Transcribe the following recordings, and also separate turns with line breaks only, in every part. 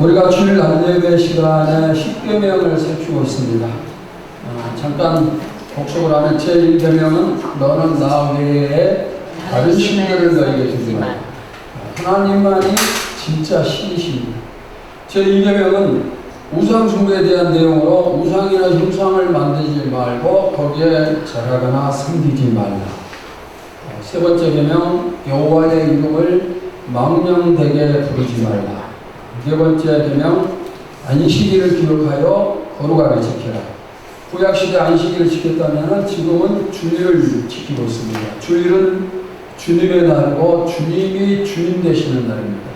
우리가 주일 낮예배 시간에 십계명을 살피고 있습니다. 잠깐 복습을 하면 제1계명은 너는 나 외에 다른 신들을 너에게 두지 마라. 하나님만이 진짜 신이십니다. 제2계명은 우상 숭배에 대한 내용으로 우상이나 형상을 만들지 말고 거기에 절하거나 섬기지 말라. 세 번째 계명, 여호와의 이름을 망령되게 부르지 말라. 네 번째 계명, 안식일을 기억하여 거룩하게 지켜라. 구약시대 안식일을 지켰다면 지금은 주일을 지키고 있습니다. 주일은 주님의 날이고 주님이 주인 되시는 날입니다.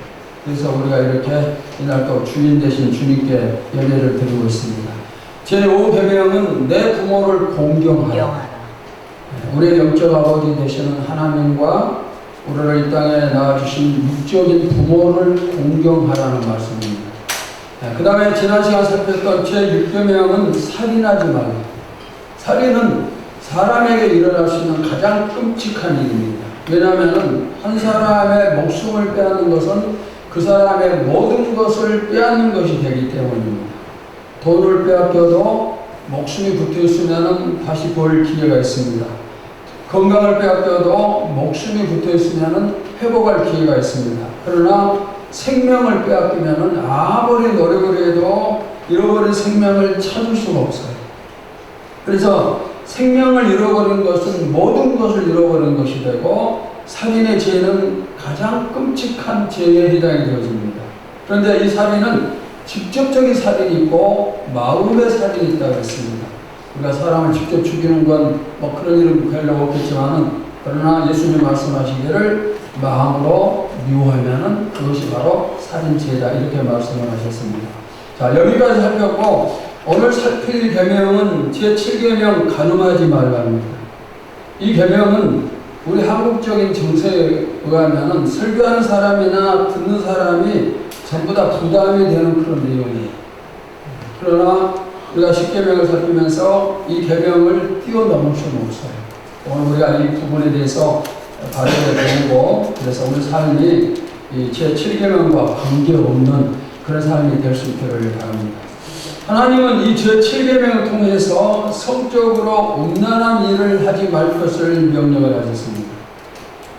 그래서 우리가 이렇게 이날도 주인 되신 주님께 예배를 드리고 있습니다. 제5계명은 내 부모를 공경하라. 우리의 영적 아버지 되시는 하나님과 우리를 이 땅에 낳아주신 육적인 부모를 공경하라는 말씀입니다. 그 다음에 지난 시간 살폈던 제6계명은 살인하지 말라. 살인은 사람에게 일어날 수 있는 가장 끔찍한 일입니다. 왜냐하면 한 사람의 목숨을 빼앗는 것은 그 사람의 모든 것을 빼앗는 것이 되기 때문입니다. 돈을 빼앗겨도 목숨이 붙어있으면 다시 벌 기회가 있습니다. 건강을 빼앗겨도 목숨이 붙어있으면 회복할 기회가 있습니다. 그러나 생명을 빼앗기면 아무리 노력을 해도 잃어버린 생명을 찾을 수가 없어요. 그래서 생명을 잃어버린 것은 모든 것을 잃어버린 것이 되고 살인의 죄는 가장 끔찍한 죄에 해당이 되어집니다. 그런데 이 살인은 직접적인 살인이 있고 마음의 살인이 있다고 했습니다. 우리가 사람을 직접 죽이는 건 뭐 그런 일은 별로 없겠지만은 그러나 예수님 말씀하시기를 마음으로 미워하면은 그것이 바로 살인죄다 이렇게 말씀을 하셨습니다. 자, 여기까지 살폈고 오늘 살필 계명은 제7계명 간음하지 말라입니다. 이 계명은 우리 한국적인 정서에 의하면은 설교하는 사람이나 듣는 사람이 전부 다 부담이 되는 그런 내용이에요. 그러나 우리가 10계명을 살피면서 이 계명을 뛰어넘을 수는 없어요. 오늘 우리가 이 부분에 대해서 발언을 배우고 그래서 우리 삶이 이 제7계명과 관계없는 그런 삶이 될 수 있기를 바랍니다. 하나님은 이 제7계명을 통해서 성적으로 음란한 일을 하지 말 것을 명령을 하셨습니다.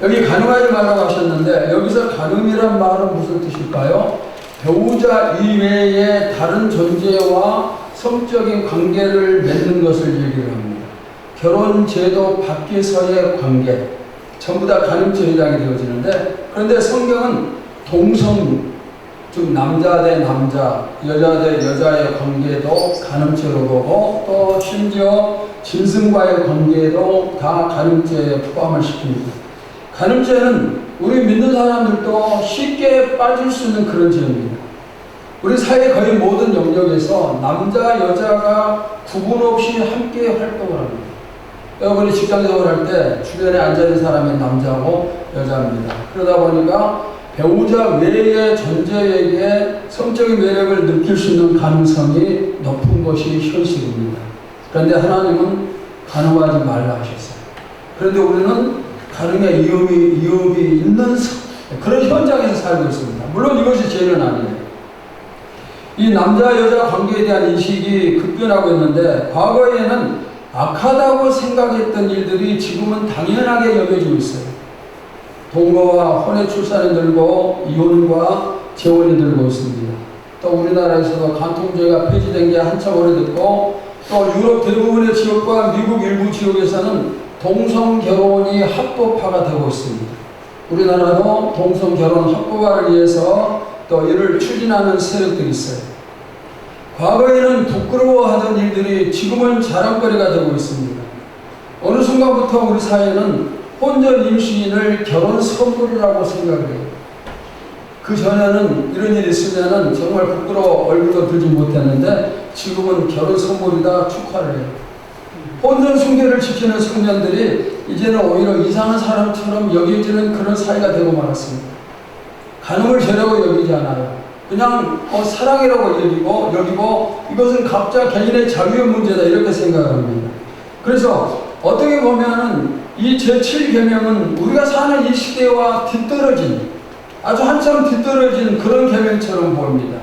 여기 간음하지 말라고 하셨는데 여기서 간음이란 말은 무슨 뜻일까요? 배우자 이외의 다른 존재와 성적인 관계를 맺는 것을 얘기를 합니다. 결혼 제도 밖에서의 관계 전부 다 간음죄에 해당이 되어지는데 그런데 성경은 동성 즉 남자 대 남자, 여자 대 여자의 관계도 간음죄로 보고 또 심지어 짐승과의 관계도 다 간음죄에 포함을 시킵니다. 간음죄는 우리 믿는 사람들도 쉽게 빠질 수 있는 그런 죄입니다. 우리 사회 거의 모든 영역에서 남자, 여자가 구분 없이 함께 활동을 합니다. 여러분이 직장생활 할 때 주변에 앉아있는 사람이 남자고 여자입니다. 그러다 보니까 배우자 외의 존재에게 성적인 매력을 느낄 수 있는 가능성이 높은 것이 현실입니다. 그런데 하나님은 간음하지 말라 하셨어요. 그런데 우리는 간음의 위협이 있는 그런 현장에서 살고 있습니다. 물론 이것이 죄는 아니에요. 이 남자 여자 관계에 대한 인식이 급변하고 있는데 과거에는 악하다고 생각했던 일들이 지금은 당연하게 여겨지고 있어요. 동거와 혼외 출산이 늘고 이혼과 재혼이 늘고 있습니다. 또 우리나라에서도 간통죄가 폐지된 게 한참 오래됐고 또 유럽 대부분의 지역과 미국 일부 지역에서는 동성결혼이 합법화가 되고 있습니다. 우리나라도 동성결혼 합법화를 위해서 또 이를 추진하는 세력들이 있어요. 과거에는 부끄러워하던 일들이 지금은 자랑거리가 되고 있습니다. 어느 순간부터 우리 사회는 혼전 임신을 결혼 선물이라고 생각을 해요. 그 전에는 이런 일이 있으면 정말 부끄러워 얼굴도 들지 못했는데 지금은 결혼 선물이다 축하를 해요. 혼전 순결을 지키는 청년들이 이제는 오히려 이상한 사람처럼 여겨지는 그런 사회가 되고 말았습니다. 간음을 죄라고 여기지 않아요. 그냥 사랑이라고 여기고 이것은 각자 개인의 자유의 문제다 이렇게 생각합니다. 그래서 어떻게 보면은 이 제7계명은 우리가 사는 이 시대와 뒤떨어진 아주 한참 뒤떨어진 그런 계명처럼 보입니다.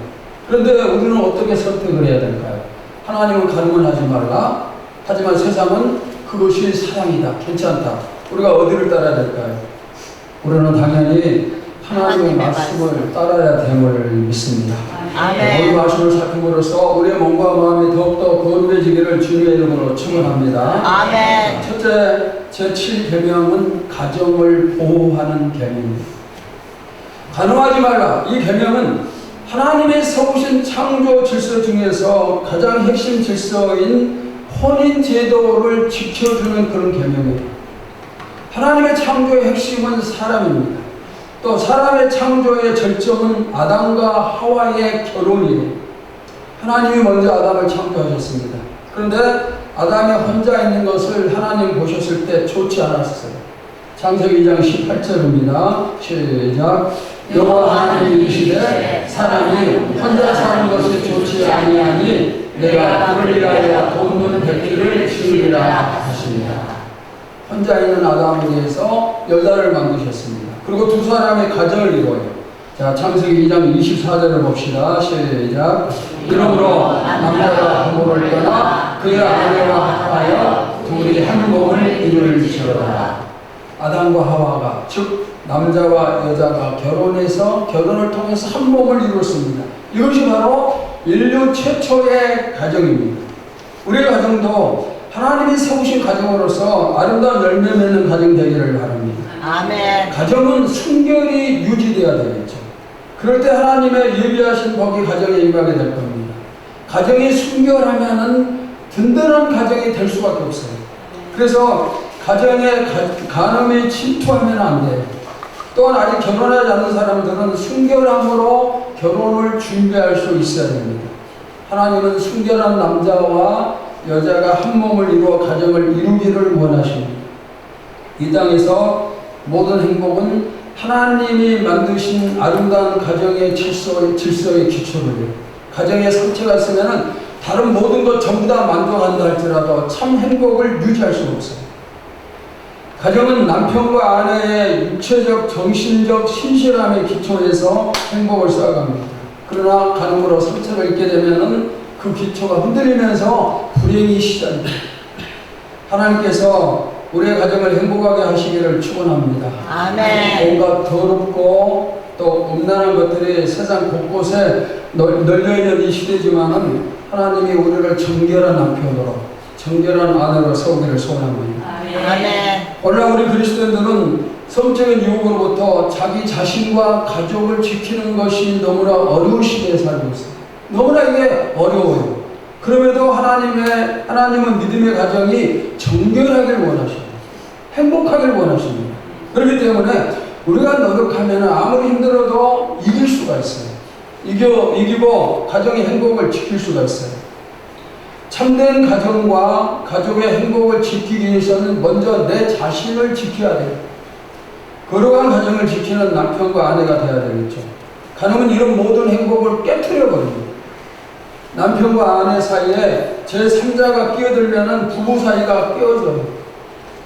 그런데 우리는 어떻게 선택을 해야 될까요? 하나님은 가늠을 하지 말라. 하지만 세상은 그것이 사랑이다. 괜찮다. 우리가 어디를 따라야 될까요? 우리는 당연히 하나님의 말씀을 따라야 됨을 믿습니다.
아멘.
그 말씀을 살핌으로써 우리의 몸과 마음이 더욱더 거룩해지기를 주님의 이름으로 축원합니다.
아멘.
첫째, 제7계명은 가정을 보호하는 계명입니다. 간음하지 말라. 이 계명은 하나님의 세우신 창조 질서 중에서 가장 핵심 질서인 혼인 제도를 지켜주는 그런 계명이에요. 하나님의 창조의 핵심은 사람입니다. 또 사람의 창조의 절정은 아담과 하와의 결혼이에요. 하나님이 먼저 아담을 창조하셨습니다. 그런데 아담이 혼자 있는 것을 하나님 보셨을 때 좋지 않았어요. 창세기 2장 18절입니다. 시작. 여호와 하나님이 이르시되 사람이 혼자 사는 것이 좋지 아니하니 내가 그를 위하여 돕는 곁을 지으리라 하십니다. 혼자 있는 아담을 위해서 여자를 만드셨습니다. 그리고 두 사람의 가정을 이루어요. 자, 창세기 2장 24절을 봅시다. 시작. 이러므로 남자가 부모를 떠나 그의 아내와 합하여 둘이 한 몸을 이룰지어다. 아담과 하와가, 즉 남자와 여자가 결혼을 통해서 한 몸을 이뤘습니다. 이것이 바로 인류 최초의 가정입니다. 우리의 가정도 하나님이 세우신 가정으로서 아름다운 열매 맺는 가정 되기를 바랍니다.
아멘.
가정은 순결이 유지되어야 되겠죠. 그럴 때 하나님의 예비하신 복이 가정에 임하게 될 겁니다. 가정이 순결하면은 든든한 가정이 될 수밖에 없어요. 그래서 가정에 간음이 침투하면 안 돼요. 또한 아직 결혼하지 않은 사람들은 순결함으로 결혼을 준비할 수 있어야 됩니다. 하나님은 순결한 남자와 여자가 한 몸을 이루어 가정을 이루기를 원하십니다. 이 땅에서 모든 행복은 하나님이 만드신 아름다운 가정의 질서의 기초를 해요. 가정에 상처가 있으면 다른 모든 것 전부 다 만족한다 할지라도 참 행복을 유지할 수가 없어요. 가정은 남편과 아내의 육체적, 정신적 신실함의 기초에서 행복을 쌓아갑니다. 그러나 간음으로 상처를 입게 되면 그 기초가 흔들리면서 불행이 시작됩니다. 하나님께서 우리의 가정을 행복하게 하시기를 축원합니다.
아멘.
온갖 더럽고 또 음란한 것들이 세상 곳곳에 널려있는 이 시대지만은 하나님이 우리를 정결한 남편으로, 정결한 아내로 세우기를 소원합니다.
아멘.
오늘날 우리 그리스도인들은 성적인 유혹으로부터 자기 자신과 가족을 지키는 것이 너무나 어려운 시대에 살고 있습니다. 너무나 이게 어려워요. 그럼에도 하나님은 믿음의 가정이 정결하길 원하십니다. 행복하길 원하십니다. 그렇기 때문에 우리가 노력하면 아무리 힘들어도 이길 수가 있어요. 이기고 가정의 행복을 지킬 수가 있어요. 참된 가정과 가족의 행복을 지키기 위해서는 먼저 내 자신을 지켜야 돼요. 거룩한 가정을 지키는 남편과 아내가 되어야 되겠죠. 간음은 이런 모든 행복을 깨트려 버립니다. 남편과 아내 사이에 제3자가 끼어들면 부부 사이가 깨어져요.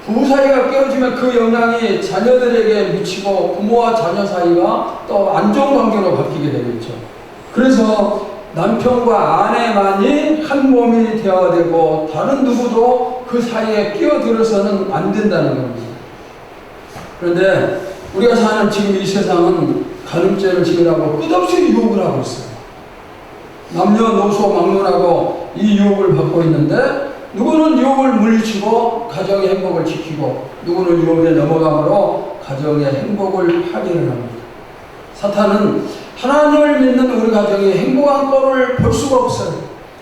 부부 사이가 깨어지면 그 영향이 자녀들에게 미치고 부모와 자녀 사이가 또 안 좋은 관계로 바뀌게 되겠죠. 그래서 남편과 아내만이 한 몸이 되어야 되고 다른 누구도 그 사이에 끼어들어서는 안 된다는 겁니다. 그런데 우리가 사는 지금 이 세상은 간음죄를 지으라고 끝없이 유혹을 하고 있어요. 남녀노소 막론하고 이 유혹을 받고 있는데 누구는 유혹을 물리치고 가정의 행복을 지키고 누구는 유혹에 넘어감으로 가정의 행복을 파괴를 합니다. 사탄은 하나님을 믿는 우리 가정이 행복한 꼴을 볼 수가 없어요.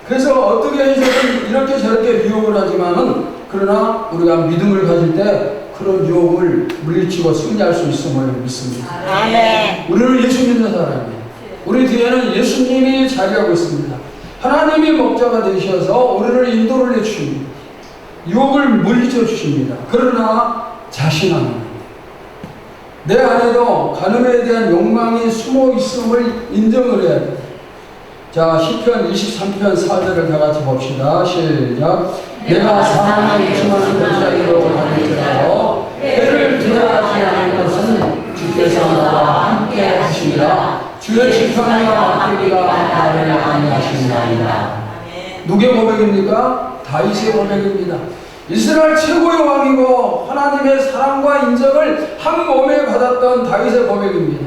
그래서 어떻게 해서든 이렇게 저렇게 유혹을 하지만은 그러나 우리가 믿음을 가질 때 그런 유혹을 물리치고 승리할 수 있음을 믿습니다.
아멘.
우리는 예수 믿는 사람이에요. 우리 뒤에는 예수님이 자리하고 있습니다. 하나님이 목자가 되셔서 우리를 인도를 해주십니다. 유혹을 물리쳐 주십니다. 그러나 자신합니다. 내 안에도 간음에 대한 욕망이 숨어 있음을 인정을 해야 돼요. 자, 시편 23편 4절을 다 같이 봅시다. 시작. 내가 사망을 주만한 권세자로 다닐지라도 해를 두려워하지 않을 것은 주께서 나와 함께 하시리라. 주의 지팡이와 막대기가 나를 안위하시나이다. 누구의 고백입니까? 다윗의 고백입니다. 이스라엘 최고의 왕이고 하나님의 사랑과 인정을 한 몸에 받았던 다윗의 고백입니다.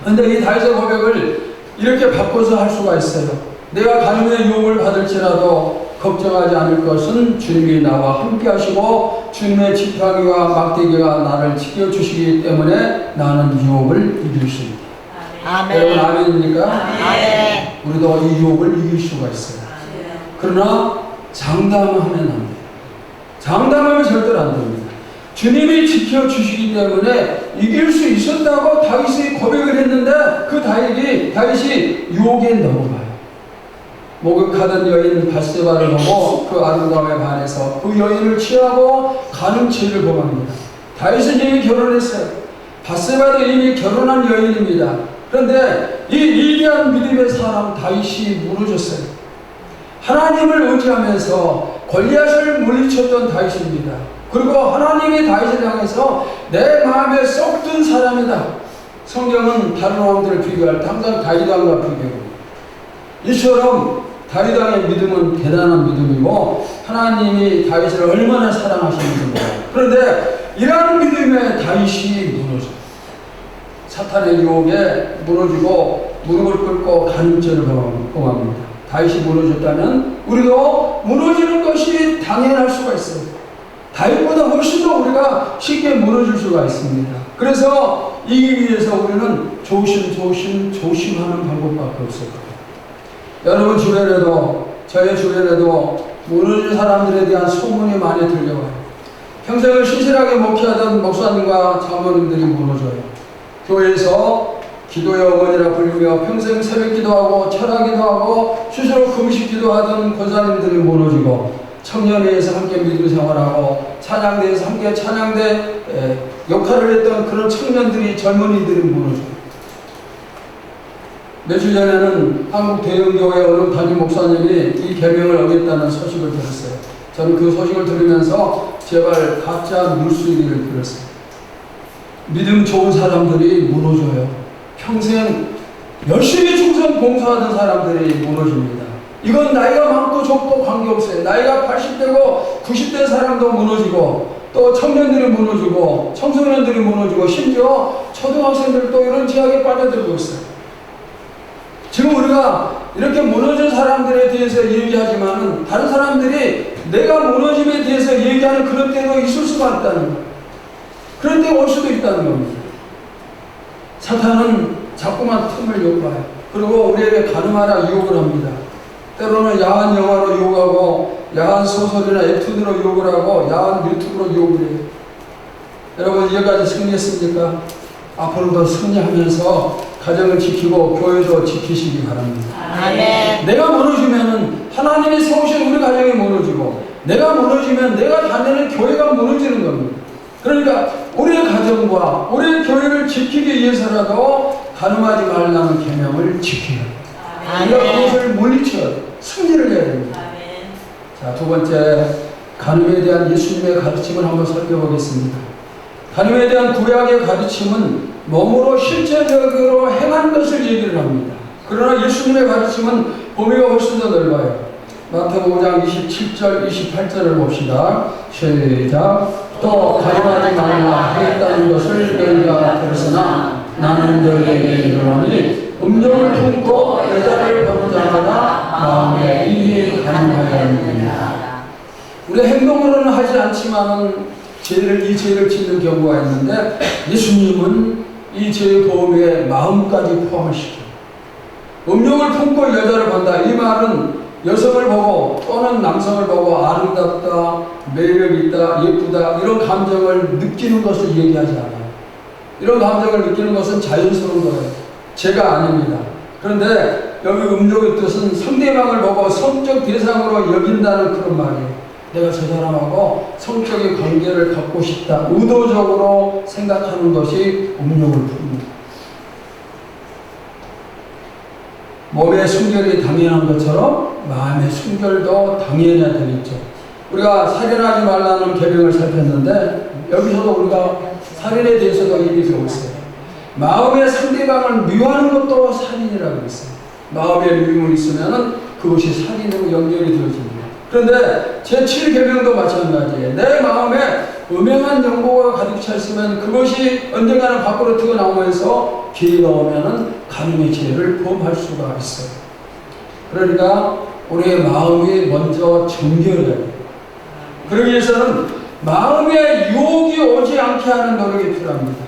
그런데 이 다윗의 고백을 이렇게 바꿔서 할 수가 있어요. 내가 가늠의 유혹을 받을지라도 걱정하지 않을 것은 주님이 나와 함께 하시고 주님의 지팡이와 막대기가 나를 지켜주시기 때문에 나는 유혹을 이길 수 있다. 여러분 아멘입니까?
아멘.
우리도 이 유혹을 이길 수가 있어요. 그러나 장담하면 안 돼요. 장담하면 절대로 안 됩니다. 주님이 지켜주시기 때문에 이길 수 있었다고 다윗이 고백을 했는데 그 다윗이 유혹에 넘어가요. 목욕하던 여인 바세바를 보고 그 아름다움에 반해서 그 여인을 취하고 가는 죄를 범합니다. 다윗은 이미 결혼했어요. 바세바도 이미 결혼한 여인입니다. 그런데 이 위대한 믿음의 사람 다윗이 무너졌어요. 하나님을 의지하면서 골리앗을 물리쳤던 다윗입니다. 그리고 하나님이 다윗을 향해서 내 마음에 쏙 든 사람이다. 성경은 다른 왕들을 비교할 때 항상 다윗 왕과 비교합니다. 이처럼 다윗 왕의 믿음은 대단한 믿음이고 하나님이 다윗을 얼마나 사랑하시는지 몰라요. 그런데 이러한 믿음에 다윗이 무너져요. 사탄의 유혹에 무너지고 무릎을 꿇고 간음죄를 범합니다. 다윗이 무너졌다면 우리도 무너지는 것이 당연할 수가 있어요. 다윗보다 훨씬 더 우리가 쉽게 무너질 수가 있습니다. 그래서 이기기 위해서 우리는 조심하는 방법밖에 없어요. 여러분 주변에도 저의 주변에도 무너진 사람들에 대한 소문이 많이 들려와요. 평생을 신실하게 목회하던 목사님과 장로님들이 무너져요. 교회에서 기도의 어머니라 불리며 평생 새벽 기도하고 철학 기도하고 스스로 금식 기도하던 권사님들이 무너지고 청년회에서 함께 믿음 생활하고 찬양대에서 함께 찬양대 역할을 했던 그런 청년들이 젊은이들이 무너져요. 며칠 전에는 한국 대형교회 어느 담임 목사님이 이 계명을 어겼다는 소식을 들었어요. 저는 그 소식을 들으면서 제발 가짜 뉴스기를 들었어요. 믿음 좋은 사람들이 무너져요. 평생 열심히 충성 봉사하던 사람들이 무너집니다. 이건 나이가 많고 적고 관계없어요. 나이가 80대고 90대 사람도 무너지고 또 청년들이 무너지고 청소년들이 무너지고 심지어 초등학생들도 이런 지역에 빠져들고 있어요. 지금 우리가 이렇게 무너진 사람들에 대해서 얘기하지만 다른 사람들이 내가 무너짐에 대해서 얘기하는 그런 때도 있을 수가 있다는 거예요. 그런 때가 올 수도 있다는 겁니다. 사탄은 자꾸만 틈을 요구해요. 그리고 우리에게 가늠하라 유혹을 합니다. 때로는 야한 영화로 유혹하고 야한 소설이나 에튜드로 유혹을 하고 야한 유튜브로 유혹을 해요. 여러분 이제까지 승리했습니까? 앞으로도 승리하면서 가정을 지키고 교회도 지키시기 바랍니다.
아멘.
내가 무너지면 하나님이 세우신 우리 가정이 무너지고 내가 무너지면 내가 다니는 교회가 무너지는 겁니다. 그러니까 우리의 가정과 우리의 교회를 지키기 위해서라도 가늠하지 말라는 계명을 지켜야 합니다. 우리가 그것을 물리쳐야 돼요. 승리를 해야 됩니다. 자, 두 번째 가늠에 대한 예수님의 가르침을 한번 살펴보겠습니다. 가늠에 대한 구약의 가르침은 몸으로 실제적으로 행한 것을 얘기를 합니다. 그러나 예수님의 가르침은 범위가 훨씬 더 넓어요. 마태복음 5장 27절 28절을 봅시다. 시작. 또 가늠하지 말라 하겠다는 것을 너희가 들었으나 나는 너희에게 이르노니 음욕을 품고 여자를 보는 자마다 마음에 이미 가늠하여야 하느니라. 우리 행동으로는 하지 않지만은 이 죄를 짓는 경우가 있는데 예수님은 이 죄의 범위에 마음까지 포함을 시켜요. 음욕을 품고 여자를 본다. 이 말은 여성을 보고 또는 남성을 보고 아름답다, 매력있다, 예쁘다 이런 감정을 느끼는 것을 얘기하지 않아요. 이런 감정을 느끼는 것은 자연스러운 거예요. 죄가 아닙니다. 그런데 여기 음욕의 뜻은 상대방을 보고 성적 대상으로 여긴다는 그런 말이에요. 내가 저 사람하고 성적인 관계를 갖고 싶다. 의도적으로 생각하는 것이 음욕을 품습니다. 몸의 순결이 당연한 것처럼 마음의 순결도 당연해야 되겠죠. 우리가 살인하지 말라는 계명을 살폈는데 여기서도 우리가 살인에 대해서도 이미 배웠어요. 마음의 상대방을 미워하는 것도 살인이라고 했어요. 마음에 미움이 있으면 그것이 살인으로 연결이 되어집니다. 그런데 제7계명도 마찬가지예요. 내 마음에 음행한 정보가 가득 차 있으면 그것이 언젠가는 밖으로 튀어나오면서 기회가 오면은 간음의 죄를 범할 수가 있어요. 그러니까 우리의 마음이 먼저 정결해야 돼요. 그러기 위해서는 마음에 유혹이 오지 않게 하는 노력이 필요합니다.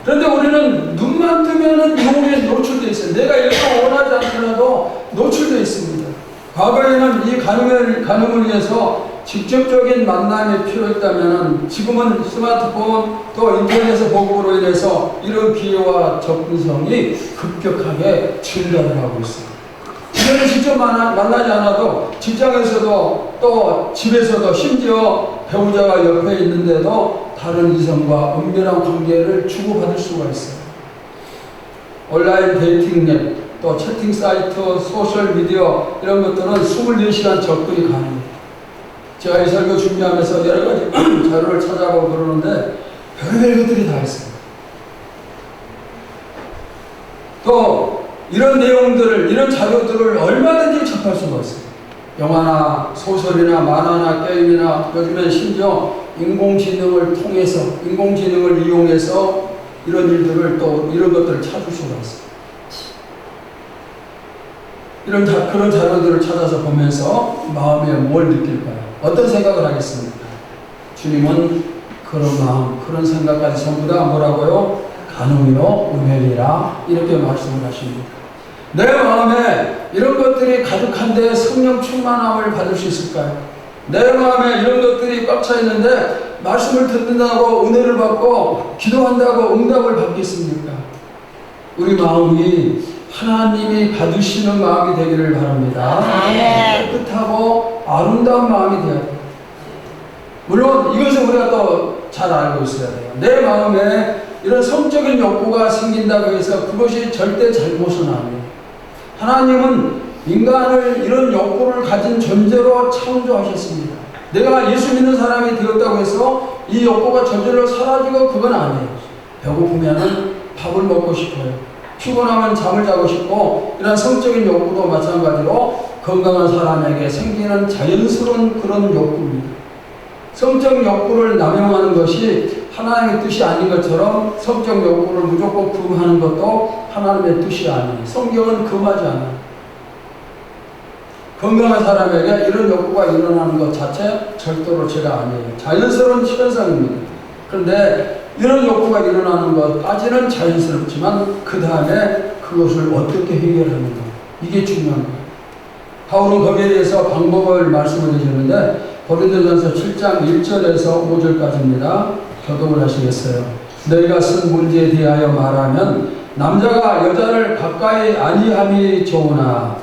그런데 우리는 눈만 뜨면은 유혹에 노출되어 있어요. 내가 이렇게 원하지 않더라도 노출되어 있습니다. 과거에는 이 간음을 위해서 직접적인 만남이 필요했다면 지금은 스마트폰 또 인터넷의 보급으로 인해서 이런 기회와 접근성이 급격하게 증가를 하고 있습니다. 이제는 직접 만나지 않아도 직장에서도 또 집에서도 심지어 배우자가 옆에 있는데도 다른 이성과 은밀한 관계를 주고받을 수가 있어요. 온라인 데이팅 앱, 또 채팅 사이트, 소셜미디어 이런 것들은 24시간 접근이 가능해요. 제가 이 설교 준비하면서 여러 가지 자료를 찾아보고 그러는데 별별 것들이 다 있어요. 또 이런 내용들을, 이런 자료들을 얼마든지 접할 수가 있어요. 영화나 소설이나 만화나 게임이나 요즘엔 심지어 인공지능을 통해서, 인공지능을 이용해서 이런 일들을 또 이런 것들을 찾을 수가 있어요. 그런 자료들을 찾아서 보면서 마음에 뭘 느낄까요? 어떤 생각을 하겠습니까? 주님은 그런 마음, 그런 생각까지 전부 다 뭐라고요? 간음이요, 음행이라 이렇게 말씀을 하십니다. 내 마음에 이런 것들이 가득한데 성령 충만함을 받을 수 있을까요? 내 마음에 이런 것들이 꽉 차 있는데 말씀을 듣는다고 은혜를 받고 기도한다고 응답을 받겠습니까? 우리 마음이 하나님이 받으시는 마음이 되기를 바랍니다. 깨끗하고 아름다운 마음이 되어야 돼요. 물론 이것을 우리가 또 잘 알고 있어야 돼요. 내 마음에 이런 성적인 욕구가 생긴다고 해서 그것이 절대 잘못은 아니에요. 하나님은 인간을 이런 욕구를 가진 존재로 창조하셨습니다. 내가 예수 믿는 사람이 되었다고 해서 이 욕구가 저절로 사라지고 그건 아니에요. 배고프면은 밥을 먹고 싶어요. 피곤하면 잠을 자고 싶고, 이런 성적인 욕구도 마찬가지로 건강한 사람에게 생기는 자연스러운 그런 욕구입니다. 성적 욕구를 남용하는 것이 하나님의 뜻이 아닌 것처럼 성적 욕구를 무조건 금하는 것도 하나님의 뜻이 아니에요. 성경은 금하지 않아요. 건강한 사람에게 이런 욕구가 일어나는 것 자체 절대로 죄가 아니에요. 자연스러운 현상입니다. 그런데 이런 욕구가 일어나는 것까지는 자연스럽지만 그 다음에 그것을 어떻게 해결하는가, 이게 중요한 거예요. 바울은 거기에 대해서 방법을 말씀을 해주는데 고린도전서 7장 1절에서 5절까지입니다. 교독을 하시겠어요? 너희가 쓴 문제에 대하여 말하면 남자가 여자를 가까이 아니함이 좋으나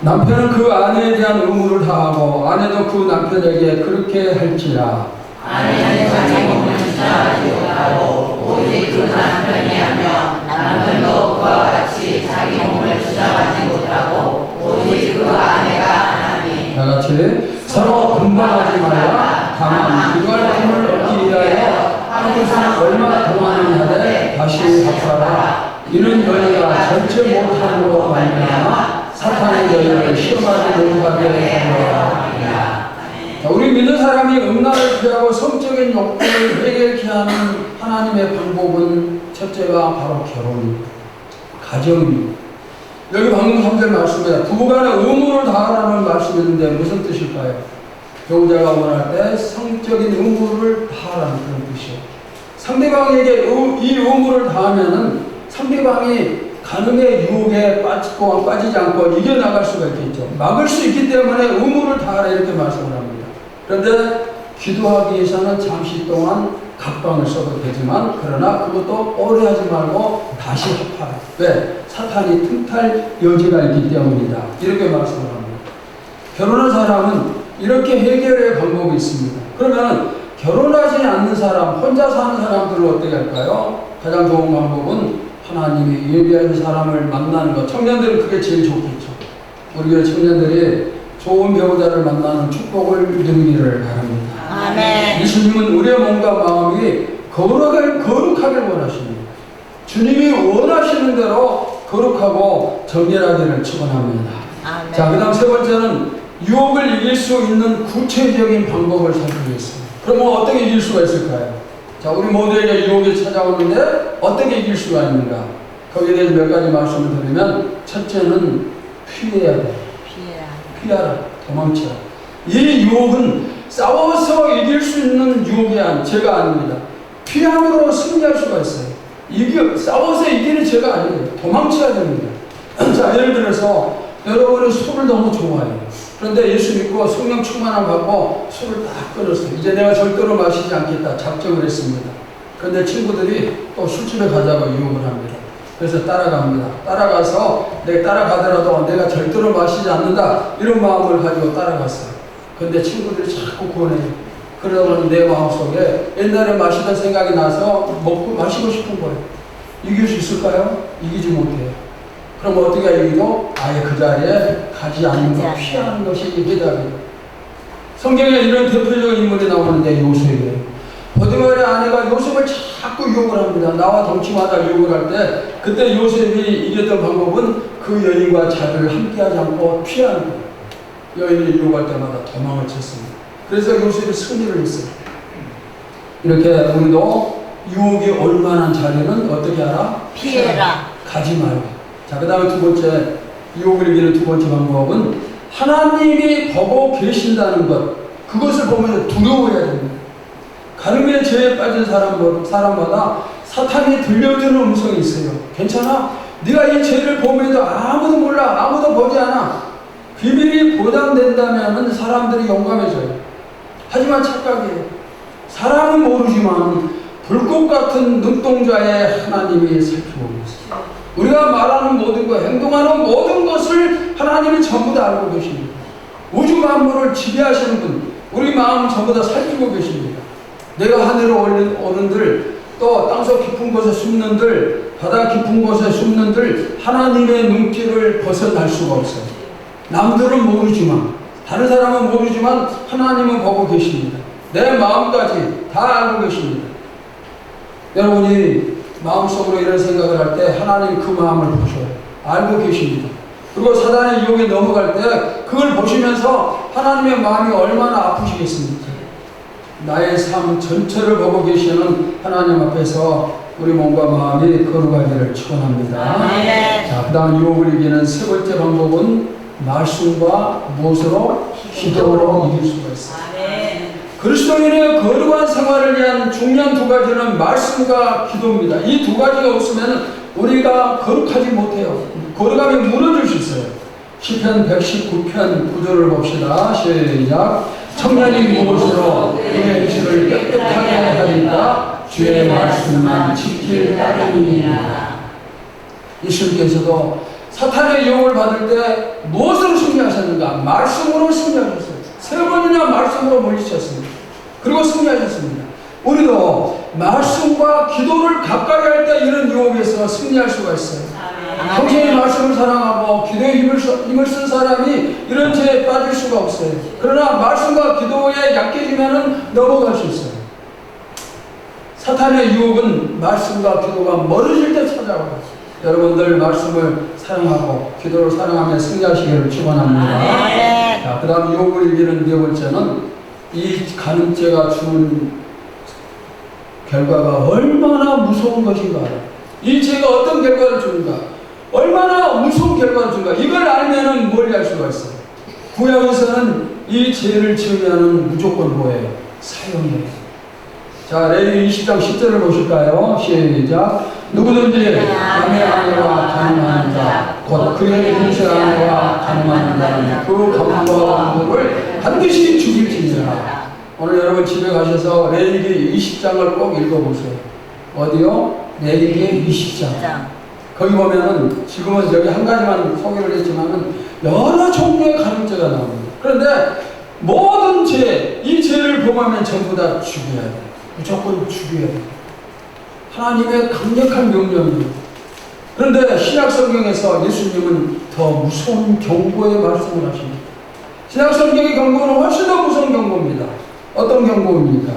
남편은 그 아내에 대한 의무를 다하고 아내도 그 남편에게 그렇게 할지라.
아내는 자기 몸을 주장하지 못하고 오직 그 남편이 하며 남편도 그와 같이 자기 몸을 주장하지 못하고 오직 그 아내가 하나니.
다 같이 서로 분방하지 말라. 다만 기도할 힘을 얻기 위하여 한 곳은 얼마 동안을 하되 다시 합하라. 이는 너희가 전체 못함으로 말미암아 사탄의 너희를 시험하지 못하게 하리라. 우리 믿는 사람이 음란을 피하고 성적인 욕구를 해결케 하는 하나님의 방법은 첫째가 바로 결혼입니다. 가정입니다. 여기 방금 3절 말씀에 부부간에 의무를 다하라는 말씀인데 무슨 뜻일까요? 배우자가 원할 때 성적인 의무를 다하라는 그런 뜻이에요. 상대방에게 이 의무를 다하면은 상대방이 간음의 유혹에 빠지지 않고 이겨나갈 수가 있겠죠. 막을 수 있기 때문에 의무를 다하라 이렇게 말씀을 합니다. 그런데 기도하기 위해서는 잠시 동안 각방을 써도 되지만 그러나 그것도 오래 하지 말고 다시 합하라. 왜? 사탄이 틈탈 여지가 있기 때문이다. 이렇게 말씀을 합니다. 결혼한 사람은 이렇게 해결의 방법이 있습니다. 그러면 결혼하지 않는 사람, 혼자 사는 사람들을 어떻게 할까요? 가장 좋은 방법은 하나님이 예비한 사람을 만나는 것. 청년들은 그게 제일 좋겠죠. 우리 교회 청년들이 좋은 배우자를 만나는 축복을 누리기를 바랍니다.
아멘.
예수님은 우리의 몸과 마음이 거룩하길 원하십니다. 주님이 원하시는 대로 거룩하고 정결하기를 축원합니다.
아멘.
자, 그 다음 세 번째는 유혹을 이길 수 있는 구체적인 방법을 살피겠습니다. 그러면 어떻게 이길 수가 있을까요? 자, 우리 모두에게 유혹이 찾아오는데 어떻게 이길 수가 있는가? 거기에 대해서 몇 가지 말씀을 드리면, 첫째는 피해야 돼. 피하라. 도망쳐라. 이 유혹은 싸워서 이길 수 있는 유혹이 죄가 아닙니다. 피함으로 승리할 수가 있어요. 싸워서 이기는 죄가 아니에요. 도망쳐야 됩니다. 자, 예를 들어서 여러분은 술을 너무 좋아해요. 그런데 예수 믿고 성령 충만함 받고 술을 딱 끊었어요. 이제 내가 절대로 마시지 않겠다 작정을 했습니다. 그런데 친구들이 또 술집에 가자고 유혹을 합니다. 그래서 따라갑니다. 따라가서 내가 따라가더라도 내가 절대로 마시지 않는다 이런 마음을 가지고 따라갔어요. 그런데 친구들이 자꾸 권해요. 그러면 내 마음속에 옛날에 마시던 생각이 나서 마시고 싶은 거예요. 이길 수 있을까요? 이기지 못해요. 그럼 어떻게 이기고? 아예 그 자리에 가지 않는 것, 피하는 것이 해답이에요. 성경에 이런 대표적인 인물이 나오는데 요셉이에요. 보디발의 아내가 요셉을 자꾸 유혹을 합니다. 나와 동침하다 유혹을 할 때 그때 요셉이 이겼던 방법은 그 여인과 자리를 함께하지 않고 피하는 거예요. 여인이 유혹할 때마다 도망을 쳤습니다. 그래서 요셉이 승리를 했어요. 이렇게 우리도 유혹이 올 만한 자리는 어떻게 하라?
피해라.
가지 말고. 자, 그 다음에 두 번째, 유혹을 이기는 두 번째 방법은 하나님이 보고 계신다는 것, 그것을 보면 두려워해야 됩니다. 가늠의 죄에 빠진 사람마다 사탄이 들려주는 음성이 있어요. 괜찮아? 네가 이 죄를 보면도 아무도 몰라, 아무도 보지 않아. 비밀이 보장된다면 사람들이 용감해져요. 하지만 착각이에요. 사람은 모르지만 불꽃 같은 눈동자에 하나님이 살피고 있어요. 우리가 말하는 모든 것, 행동하는 모든 것을 하나님이 전부 다 알고 계십니다. 우주 만물을 지배하시는 분, 우리 마음 전부 다 살피고 계십니다. 내가 하늘에 오는들, 또 땅속 깊은 곳에 숨는들, 바다 깊은 곳에 숨는들, 하나님의 눈길을 벗어날 수가 없어요. 남들은 모르지만, 다른 사람은 모르지만 하나님은 보고 계십니다. 내 마음까지 다 알고 계십니다. 여러분이 마음속으로 이런 생각을 할 때 하나님 그 마음을 보셔요. 알고 계십니다. 그리고 사단의 유혹에 넘어갈 때 그걸 보시면서 하나님의 마음이 얼마나 아프시겠습니까? 나의 삶 전체를 보고 계시는 하나님 앞에서 우리 몸과 마음이 거룩하기를 축원합니다. 자, 그 다음 유혹을 이기는 세 번째 방법은 말씀과 무엇으로? 기도로 이길 수가 있습니다. 그리스도인의 거룩한 생활을 위한 중요한 두 가지는 말씀과 기도입니다. 이 두 가지가 없으면 우리가 거룩하지 못해요. 거룩함이 무너질 수 있어요. 시편 119편 9절을 봅시다. 시작. 청년이 무엇으로 그의 육신을 깨끗하게 하리까 주의 말씀만 지킬 따름이니라. 예수님께서도 사탄의 유혹을 받을 때 무엇으로 승리하셨는가? 말씀으로 승리하셨어요. 세 번이나 말씀으로 물리쳤습니다. 그리고 승리하셨습니다. 우리도 말씀과 기도를 가까이 할 때 이런 유혹에서 승리할 수가 있어요. 평생의 말씀을 사랑하고 기도에 힘을 쓴 사람이 이런 죄에 빠질 수가 없어요. 그러나 말씀과 기도에 약해지면 넘어갈 수 있어요. 사탄의 유혹은 말씀과 기도가 멀어질 때 찾아와요. 여러분들 말씀을 사랑하고 기도를 사랑하며 승리하시기를 축원합니다. 자, 그 다음 유혹을 이기는 네 번째는 이 간음죄가 주는 결과가 얼마나 무서운 것인가. 이 죄가 어떤 결과를 주는가. 얼마나 무서운 결과를 주는가. 이걸 알면은 뭘 할 수가 있어요. 구약에서는 이 죄를 지으면은 무조건 뭐예요? 사형이에요. 자, 레위기 20장 10절을 보실까요? 시작. 누구든지 남의 아내와 간음하는 자, 곧 그의 동생 아내와 간음하는 자는 그 가문과 부부를 반드시 죽일지니라. 오늘 여러분 집에 가셔서 레위기 20장을 꼭 읽어보세요. 어디요? 레위기 20장. 거기 보면은 지금은 여기 한 가지만 소개를 했지만은 여러 종류의 간음죄가 나옵니다. 그런데 모든 죄, 이 죄를 범하면 전부 다 죽여야 돼. 무조건 죽여야 돼. 하나님의 강력한 명령입니다. 그런데 신약 성경에서 예수님은 더 무서운 경고의 말씀을 하십니다. 신약 성경의 경고는 훨씬 더 무서운 경고입니다. 어떤 경고입니까?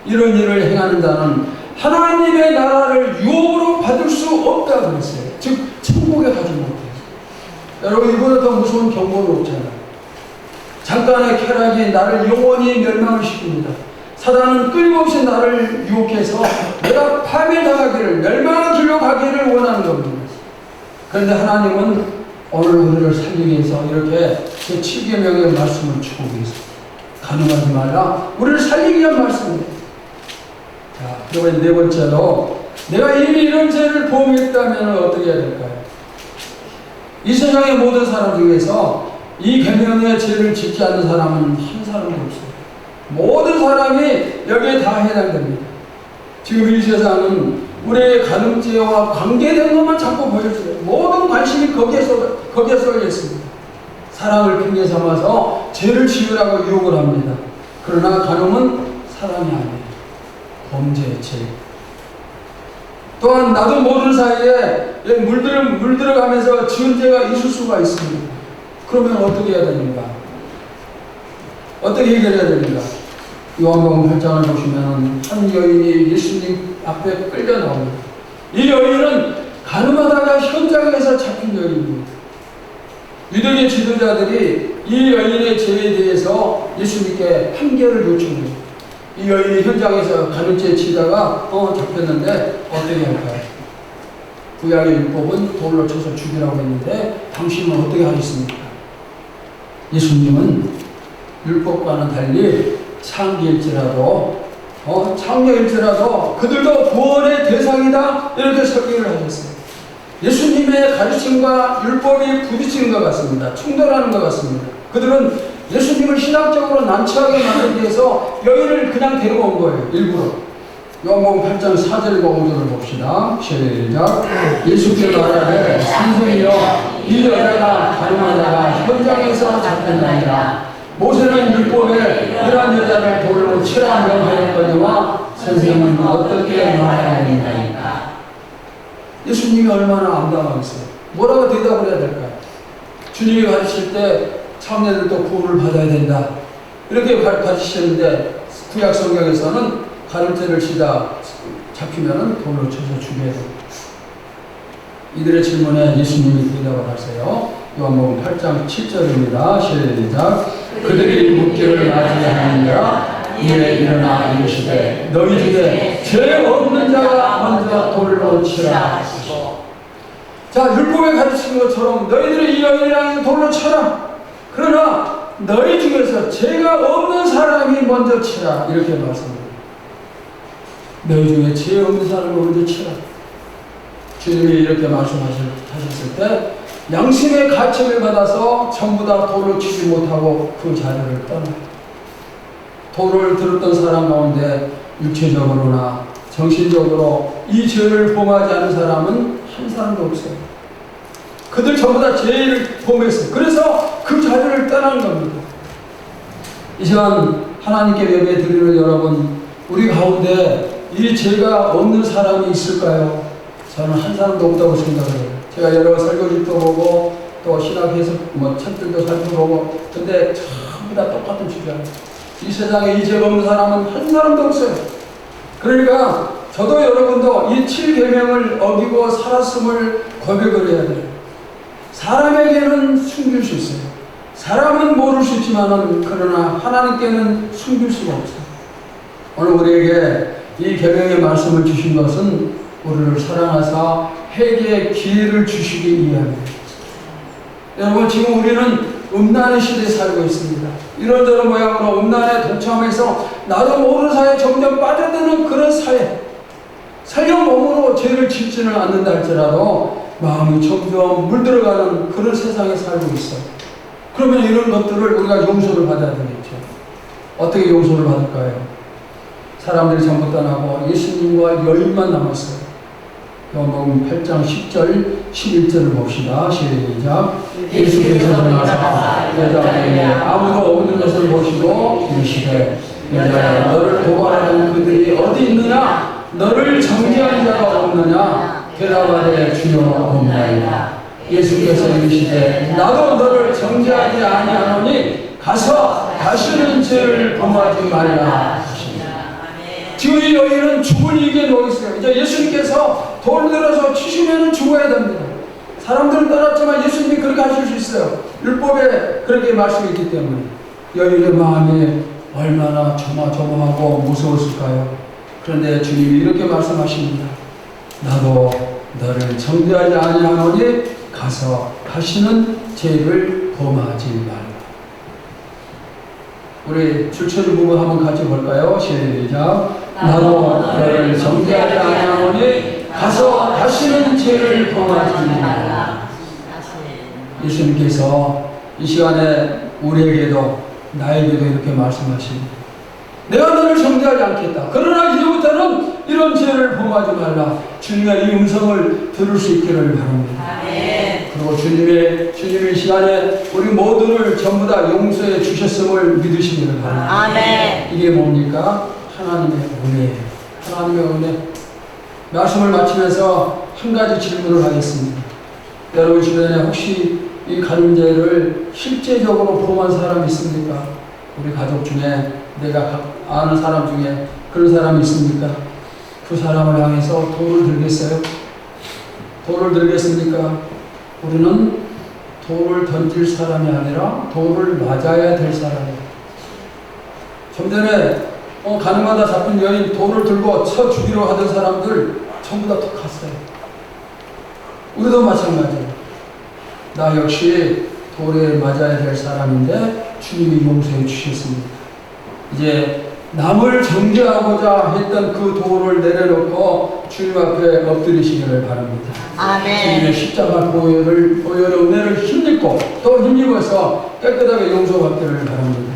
이런 일을 행하는 자는 하나님의 나라를 유업으로 받을 수 없다 그랬어요. 즉 천국에 가지 못해요. 여러분, 이보다 더 무서운 경고는 없잖아요. 잠깐의 쾌락이 나를 영원히 멸망을 시킵니다. 사단은 끊임없이 나를 유혹해서 내가 파멸당하기를, 멸망의 길로 가기를 원하는 겁니다. 그런데 하나님은 오늘 우리를 살리기 위해서 이렇게 제7계명의 말씀을 주고 계십니다. 가늠하지 말라. 우리를 살리기 위한 말씀입니다. 자, 그리고 네 번째로, 내가 이미 이런 죄를 범했다면 어떻게 해야 될까요? 이 세상의 모든 사람 중에서 이 계명의 죄를 짓지 않는 사람은 한 사람도 없어요. 모든 사람이 여기에 다 해당됩니다. 지금 이 세상은 우리의 가늠죄와 관계된 것만 자꾸 보여줘요. 모든 관심이 거기에 쏠려 있습니다. 사랑을 핑계 삼아서 죄를 지으라고 유혹을 합니다. 그러나 가늠은 사랑이 아니에요. 범죄의 죄. 또한 나도 모르는 사이에 물들어가면서 지은 죄가 있을 수가 있습니다. 그러면 어떻게 해야 됩니까? 어떻게 해결해야 됩니까? 요한복음 8장을 보시면 한 여인이 예수님 앞에 끌려 나옵니다. 이 여인은 가늠하다가 현장에서 잡힌 여인입니다. 유대계 지도자들이 이 여인의 죄에 대해서 예수님께 판결을 요청해요. 이 여인이 현장에서 가늠죄 치다가 잡혔는데 어떻게 할까요? 구약의 율법은 돌로 쳐서 죽이라고 했는데 당신은 어떻게 하겠습니까? 예수님은 율법과는 달리 창기일지라도 그들도 구원의 대상이다, 이렇게 설명을 하셨어요. 예수님의 가르침과 율법이 부딪히는 것 같습니다. 충돌하는 것 같습니다. 그들은 예수님을 신학적으로 난처하게 만들기 위해서 여인을 그냥 데려온 거예요. 일부러. 요한복음 8장 4절과 5절을 봅시다. 시작. 예수께서 말하되 선생이여, 이 여자가 가늠하다가 현장에서 잡혔나이다. 모세는 율법에 이러한 여자를 돌로 치라 명하였거니와 선생님은 어떻게 말해야 되나이까. 예수님이 얼마나 암담하겠어요. 뭐라고 대답을 해야 될까요? 주님이 가르칠 때 참녀들도 구원을 받아야 된다, 이렇게 가르치시는데 구약 성경에서는 가늠죄를 치다 잡히면 돌로 쳐서 죽여야 됩니다. 이들의 질문에 예수님이 대답을 하세요. 요한복음 8장 7절입니다. 시작. 그들이 묻기를 맞이하느니라. 이에 일어나 이르시되 너희 중에 죄 없는 자가 먼저 돌로 치라 하시고. 자, 율법에 가르치는 것처럼 너희들이 이 여인이랑 돌로 쳐라. 그러나 너희 중에서 죄가 없는 사람이 먼저 치라, 이렇게 말씀합니다. 너희 중에 죄 없는 사람이 먼저 치라. 주님이 이렇게 말씀하셨을 때 양심의 가책을 받아서 전부 다 돌을 치지 못하고 그 자리를 떠나요. 돌을 들었던 사람 가운데 육체적으로나 정신적으로 이 죄를 범하지 않은 사람은 한 사람도 없어요. 그들 전부 다 죄를 범했어요. 그래서 그 자리를 떠나는 겁니다. 이 시간 하나님께 예배 드리는 여러분, 우리 가운데 이 죄가 없는 사람이 있을까요? 저는 한 사람도 없다고 생각을 해요. 제가 여러 설교집도 보고 또 신학 해석 책들도 살펴보고, 근데 전부 다 똑같은 주장이에요. 이 세상에 이 죄가 없는 사람은 한 사람도 없어요. 그러니까 저도 여러분도 이 7계명을 어기고 살았음을 고백을 해야 돼요. 사람에게는 숨길 수 있어요. 사람은 모를 수 있지만은, 그러나 하나님께는 숨길 수가 없어요. 오늘 우리에게 이 계명의 말씀을 주신 것은 우리를 사랑하사 회개의 기회를 주시기 위함입니다. 여러분, 지금 우리는 음란의 시대에 살고 있습니다. 이런저런 모양으로 음란에 동참해서 나도 모르는 사이에 점점 빠져드는 그런 사회. 설령 몸으로 죄를 짓지는 않는다 할지라도 마음이 점점 물들어가는 그런 세상에 살고 있어요. 그러면 이런 것들을 우리가 용서를 받아야 되겠죠. 어떻게 용서를 받을까요? 사람들이 전부 떠나고 예수님과 여인만 남았어요. 요한복음 8장 10절 11절을 봅시다. 시작. 예수께서 나사 여자에게 아무도 없는 것을 보시고 이르시되 여자야, 너를 고발하는 그들이 어디 있느냐? 너를 정죄한 자가 없느냐? 대답하되 주여 없나이다. 예수께서 이르시되 나도 너를 정죄하지 아니하노니 가서 다시는 죄를 범하지 말라 하십니다. 지금 이 여인은 죽을 위기에 놓여 있어요. 이제 예수님께서 돌을 들어서 치시면 죽어야 됩니다. 사람들은 떠났지만 예수님이 그렇게 하실 수 있어요. 율법에 그렇게 말씀이 있기 때문에. 여인의 마음이 얼마나 조마조마하고 무서웠을까요? 그런데 주님이 이렇게 말씀하십니다. 나도 너를 정죄하지 아니하노니 가서 다시는 죄를 범하지 말라. 우리 출처리 부분 한번 같이 볼까요? 시작. 나도 너를 정죄하지 아니하노니 가서 다시는 죄를 범하지 말라. 예수님께서 이 시간에 우리에게도 나에게도 이렇게 말씀하십니다. 내가 너를 정죄하지 않겠다. 그러나 이제부터는 이런 죄를 범하지 말라. 주님의 이 음성을 들을 수 있기를 바랍니다. 그리고 주님의 이 시간에 우리 모두를 전부 다 용서해 주셨음을 믿으시기를 바랍니다. 이게 뭡니까? 하나님의 은혜예요. 하나님의 은혜. 말씀을 마치면서 한 가지 질문을 하겠습니다. 여러분 주변에 혹시 이 간음죄를 실제적으로 범한 사람이 있습니까? 우리 가족 중에 내가 아는 사람 중에 그런 사람이 있습니까? 그 사람을 향해서 돌을 들겠어요? 돌을 들겠습니까? 우리는 돌을 던질 사람이 아니라 돌을 맞아야 될 사람이에요. 좀 전에 가늠하다 잡힌 여인 돌을 들고 쳐 죽이려 하던 사람들 전부 다 톡 갔어요. 우리도 마찬가지예요. 나 역시 돌에 맞아야 될 사람인데 주님이 용서해 주셨습니다. 이제 남을 정죄하고자 했던 그 돌을 내려놓고 주님 앞에 엎드리시기를 바랍니다. 주님의 십자가 보혈의 은혜를 힘입고 또 힘입어서 깨끗하게 용서받기를 바랍니다.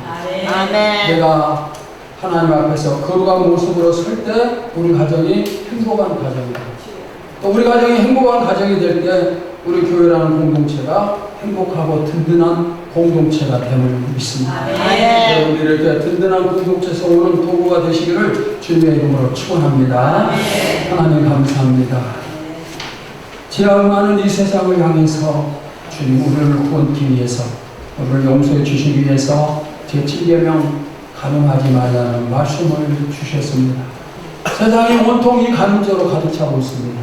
내가 하나님 앞에서 거룩한 모습으로 설 때 우리 가정이 행복한 가정입니다. 또 우리 가정이 행복한 가정이 될 때 우리 교회라는 공동체가 행복하고 든든한 공동체가 됨을 믿습니다. 여러분들이 이렇게 든든한 공동체에서 오는 도구가 되시기를 주님의 이름으로 축원합니다. 하나님 감사합니다. 죄악 많은 이 세상을 향해서 주님 우리를 구원하기 위해서 우리를 용서해 주시기 위해서 제7계명 간음하지 말라는 말씀을 주셨습니다. 세상이 온통 이 간음죄로 가득 차고 있습니다.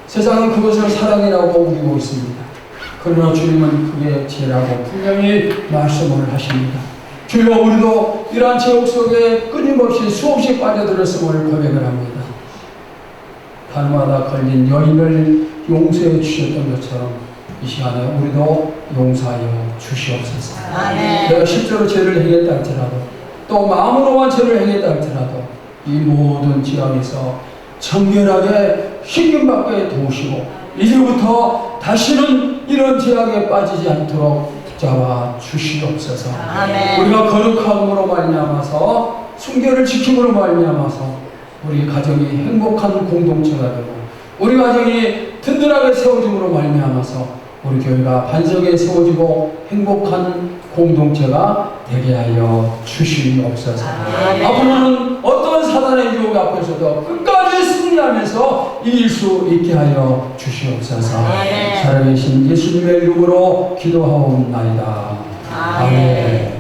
세상은 그것을 사랑이라고 우기고 있습니다. 그러나 주님은 그게 죄라고 분명히 말씀을 하십니다. 주여 우리도 이러한 죄악 속에 끊임없이 수없이 빠져들었음을 고백을 합니다. 간음하다 걸린 여인을 용서해 주셨던 것처럼 이 시간에 우리도 용서하여 주시옵소서. 내가 실제로 죄를 행했다 할지라도 또 마음으로만 죄를 행했다 할지라도 이 모든 죄악에서 정결하게 신김받게 도우시고 이제부터 다시는 이런 죄악에 빠지지 않도록 붙잡아 주시옵소서. 우리가 거룩함으로 말미암아서 순결을 지킴으로 말미암아서 우리 가정이 행복한 공동체가 되고 우리 가정이 든든하게 세워짐으로 말미암아서 우리 교회가 반석에 세워지고 행복한 공동체가 되게 하여 주시옵소서. 앞으로는 어떤 사단의 유혹 앞에서도 끝까지 승리하면서 이길 수 있게 하여 주시옵소서. 살아계신 예수님의 이름으로 기도하옵나이다. 아멘.